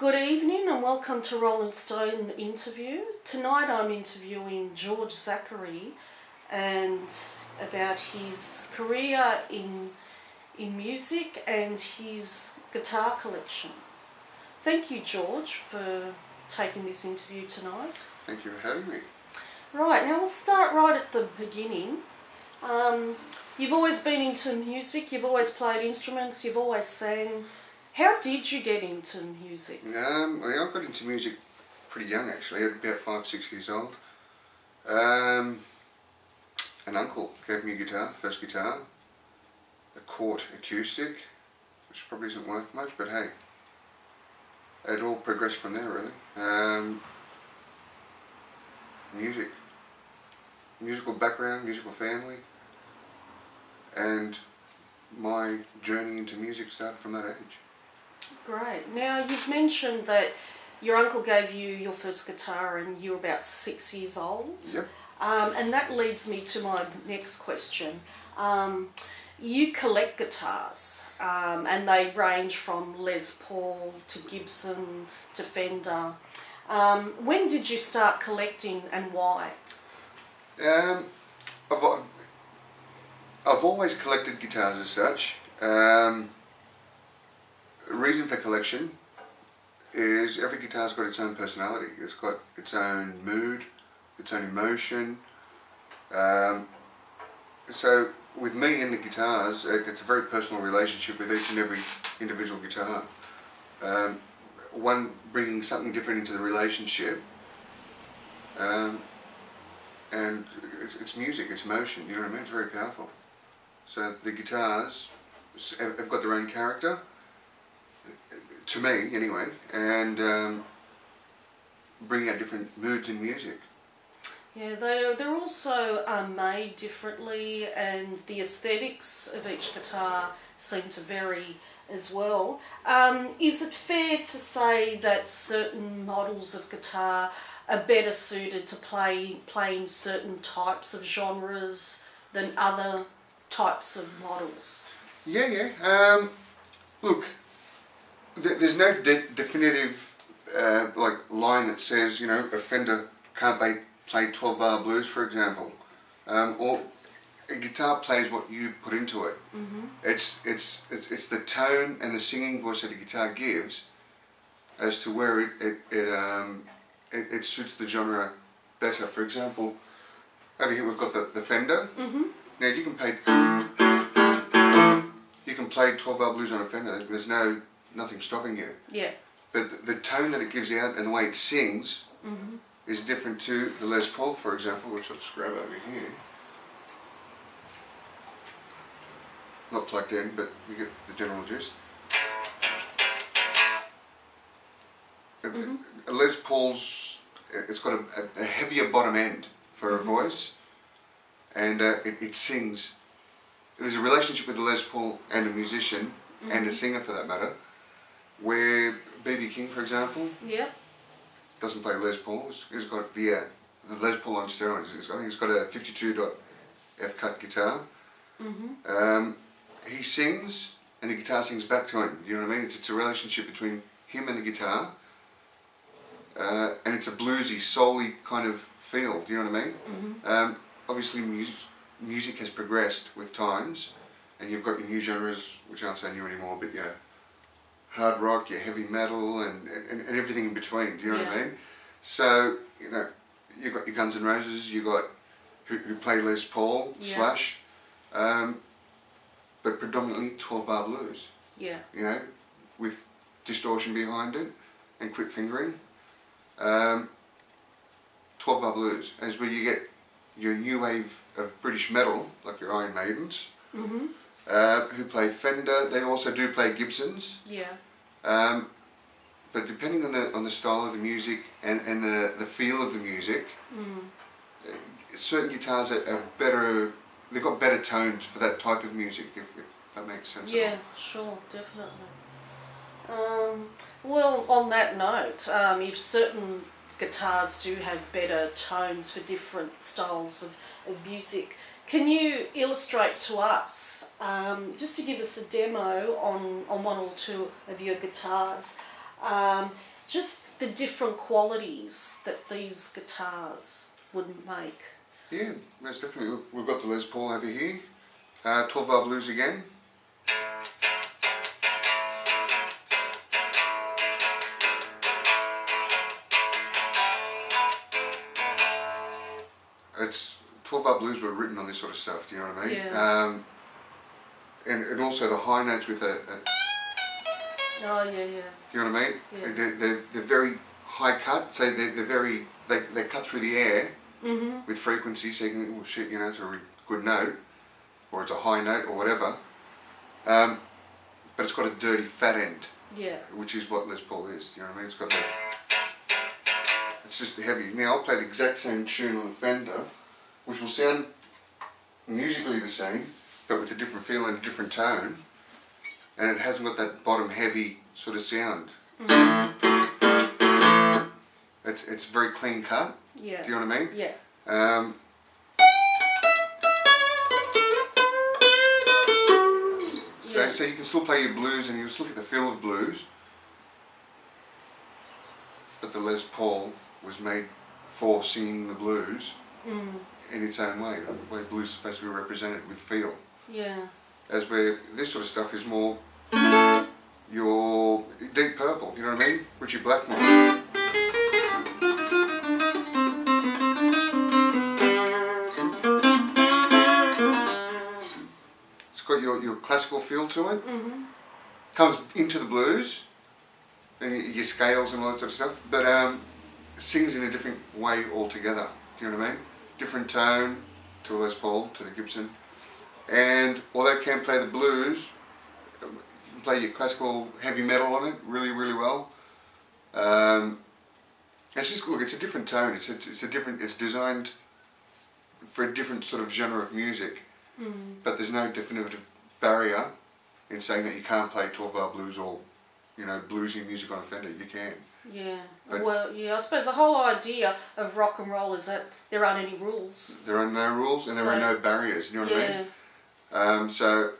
Good evening and welcome to Rolling Stone interview. Tonight I'm interviewing George Zakhary and about his career in music and his guitar collection. Thank you, George, for taking this interview tonight. Thank you for having me. Right, now we'll start right at the beginning. You've always been into music, you've always played instruments, you've always sang. How did you get into music? I got into music pretty young actually, at about 5-6 years old. An uncle gave me a guitar, first guitar, a Cort acoustic, which probably isn't worth much, but hey, it all progressed from there really. Musical background, musical family, and my journey into music started from that age. Great. Now you've mentioned that your uncle gave you your first guitar and you were about 6 years old. Yep. And that leads me to my next question. You collect guitars and they range from Les Paul to Gibson to Fender. When did you start collecting and why? I've always collected guitars as such. The reason for collection is every guitar's got its own personality. It's got its own mood, its own emotion. So with me and the guitars, it's a very personal relationship with each and every individual guitar. One bringing something different into the relationship. And it's music, it's emotion, you know what I mean? It's very powerful. So the guitars have got their own character, to me anyway, and bring out different moods in music. Yeah, they're also made differently, and the aesthetics of each guitar seem to vary as well. Is it fair to say that certain models of guitar are better suited to playing certain types of genres than other types of models? Yeah. Look, there's no definitive line that says, you know, a Fender can't play 12-bar blues, for example, or a guitar plays what you put into it. Mm-hmm. It's the tone and the singing voice that the guitar gives as to where it suits the genre better. For example, over here we've got the Fender. Mm-hmm. Now you can play 12-bar blues on a Fender. There's nothing stopping you. Yeah. But the tone that it gives out and the way it sings mm-hmm. is different to the Les Paul, for example, which I'll just grab over here. Not plugged in, but you get the general gist. Mm-hmm. A Les Paul's, it's got a heavier bottom end for a voice, and it sings. There's a relationship with a Les Paul and a musician, mm-hmm. and a singer for that matter, where B.B. King, for example, doesn't play Les Paul. He's got the Les Paul on steroids. I think he's got a 52.F cut guitar. Mm-hmm. He sings, and the guitar sings back to him. You know what I mean? It's a relationship between him and the guitar, and it's a bluesy, soul-y kind of feel. Do you know what I mean? Mm-hmm. Obviously, music has progressed with times, and you've got your new genres, which aren't so new anymore, but your hard rock, your heavy metal, and everything in between. Do you know what I mean? So, you know, you've got your Guns N' Roses, you've got who play Les Paul, Slash, but predominantly 12-bar blues. Yeah. You know, with distortion behind it and quick fingering. 12-bar blues is where you get your new wave of British metal, like your Iron Maidens, mm-hmm. Who play Fender. They also do play Gibsons. Yeah. But depending on the style of the music and the feel of the music, certain guitars are better. They've got better tones for that type of music, if that makes sense. Yeah, sure, definitely. Well, on that note, if certain guitars do have better tones for different styles of music, can you illustrate to us, just to give us a demo on one or two of your guitars, just the different qualities that these guitars would make. Yeah, most definitely. We've got the Les Paul over here. 12 bar blues again. It's 12 bar blues were written on this sort of stuff, do you know what I mean? Yeah. And also the high notes with a Oh, yeah, yeah. do you know what I mean? Yeah. They're very high cut, so they cut through the air with frequency, so you can, oh shit, you know, it's a really good note, or it's a high note, or whatever. But it's got a dirty fat end, Yeah. which is what Les Paul is, do you know what I mean? It's got the, it's just heavy. Now I'll play the exact same tune on a Fender, which will sound musically the same, but with a different feel and a different tone, and it hasn't got that bottom heavy sort of sound. It's very clean cut. Yeah. Do you know what I mean? Yeah. So you can still play your blues and you still get the feel of blues, but the Les Paul was made for singing the blues in its own way, the way blues is supposed to be represented with feel. Yeah. As where this sort of stuff is more your Deep Purple, you know what I mean? Richie Blackmore. It's got your classical feel to it. Comes into the blues and your scales and all that sort of stuff, but sings in a different way altogether. Do you know what I mean? Different tone to a Les Paul, to the Gibson. And although it can play the blues, you can play your classical heavy metal on it really, really well. It's just, look, it's a different tone. It's designed for a different sort of genre of music. But there's no definitive barrier in saying that you can't play 12 bar blues or, you know, bluesy music on a Fender. You can. Yeah. But well, yeah, I suppose the whole idea of rock and roll is that there aren't any rules. there are no rules and there are no barriers, you know what I mean? So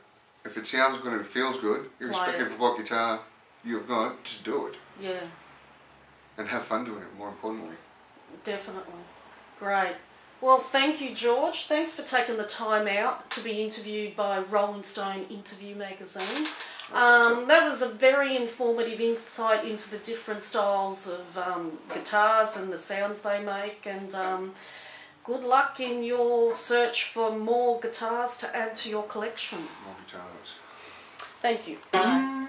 if it sounds good and it feels good, irrespective of what guitar you've got, just do it. Yeah. And have fun doing it, more importantly. Definitely. Great. Well, thank you, George. Thanks for taking the time out to be interviewed by Rolling Stone Interview magazine. That was a very informative insight into the different styles of guitars and the sounds they make, and good luck in your search for more guitars to add to your collection. More guitars. Thank you. Bye.